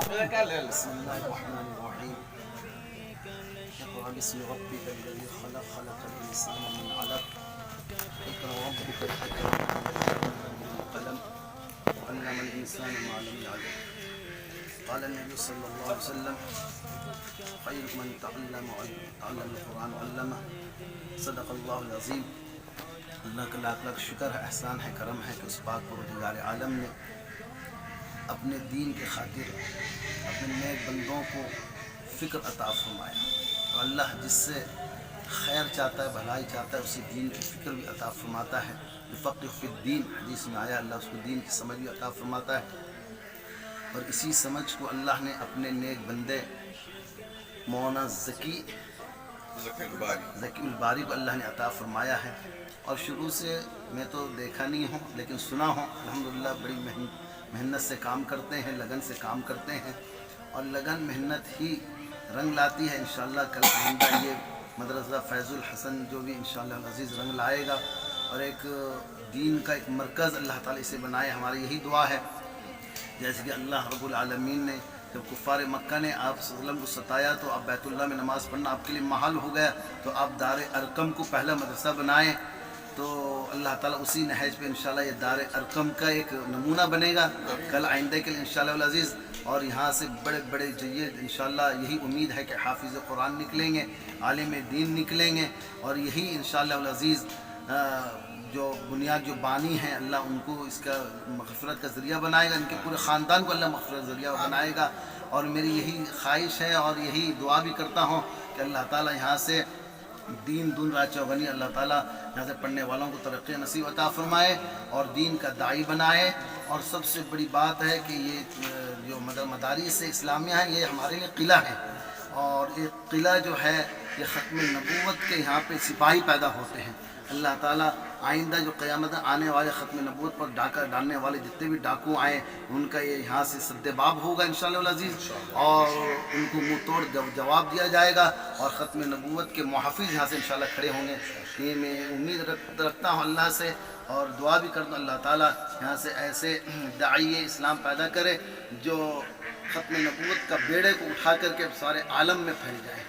بسم الله الرحمن الرحيم. اقرأ باسم ربك الذي خلق، خلق الإنسان من علق. اقرأ ربك الأكرم الذي بالقلم علم الإنسان ما لم يعلم. قال النبي صلى الله عليه وسلم: خير من تعلم القرآن وعلمه. صدق اللہ العظیم. اللہ کا لاکھ لاکھ شکر ہے، احسان ہے، کرم ہے کہ اس پاک پروردگار عالم نے اپنے دین کے خاطر اپنے نیک بندوں کو فکر عطا فرمایا، اور اللہ جس سے خیر چاہتا ہے، بھلائی چاہتا ہے، اسے دین کی فکر بھی عطا فرماتا ہے. فقہ فی الدین حدیث میں آیا، اللہ اس کو دین کی سمجھ بھی عطا فرماتا ہے. اور اسی سمجھ کو اللہ نے اپنے نیک بندے مولانا ذکی الباری کو اللہ نے عطا فرمایا ہے. اور شروع سے میں تو دیکھا نہیں ہوں لیکن سنا ہوں، الحمدللہ بڑی محنت سے کام کرتے ہیں، لگن سے کام کرتے ہیں، اور لگن محنت ہی رنگ لاتی ہے. انشاءاللہ کل آئندہ یہ مدرسہ فیض الحسن جو بھی انشاءاللہ العزیز رنگ لائے گا، اور ایک دین کا ایک مرکز اللہ تعالیٰ اسے بنائے. ہماری یہی دعا ہے. جیسے کہ اللہ رب العالمین نے جب کفار مکہ نے آپ صلی اللہ علیہ وسلم کو ستایا تو آپ بیت اللہ میں نماز پڑھنا آپ کے لیے محال ہو گیا، تو آپ دار ارقم کو پہلا مدرسہ بنائیں. تو اللہ تعالیٰ اسی نہج پہ انشاءاللہ یہ دار ارقم کا ایک نمونہ بنے گا کل آئندہ کے لیے انشاءاللہ العزیز. اور یہاں سے بڑے بڑے جید انشاءاللہ یہی امید ہے کہ حافظ قرآن نکلیں گے، عالم دین نکلیں گے، اور یہی انشاءاللہ العزیز جو بنیاد جو بانی ہیں اللہ ان کو اس کا مغفرت کا ذریعہ بنائے گا، ان کے پورے خاندان کو اللہ مغفرت کا ذریعہ بنائے گا. اور میری یہی خواہش ہے اور یہی دعا بھی کرتا ہوں کہ اللہ تعالیٰ یہاں سے دین دن رات چوغنی اللہ تعالیٰ یہاں سے پڑھنے والوں کو ترقی نصیب عطا فرمائے اور دین کا داعی بنائے. اور سب سے بڑی بات ہے کہ یہ جو مدارس اسلامیہ ہیں یہ ہمارے لیے قلعہ ہے، اور یہ قلعہ جو ہے یہ ختم نبوت کے یہاں پہ سپاہی پیدا ہوتے ہیں. اللہ تعالیٰ آئندہ جو قیامت آنے والے ختم نبوت پر ڈاکہ ڈالنے والے جتنے بھی ڈاکو آئیں ان کا یہ یہاں سے سد باب ہوگا انشاءاللہ العزیز، اور ان کو منہ توڑ جواب دیا جائے گا، اور ختم نبوت کے محافظ یہاں سے انشاءاللہ کھڑے ہوں گے. یہ میں امید رکھتا ہوں اللہ سے، اور دعا بھی کرتا ہوں اللہ تعالیٰ یہاں سے ایسے داعی اسلام پیدا کرے جو ختم نبوت کا بیڑے کو اٹھا کر کے سارے عالم میں پھیل جائے.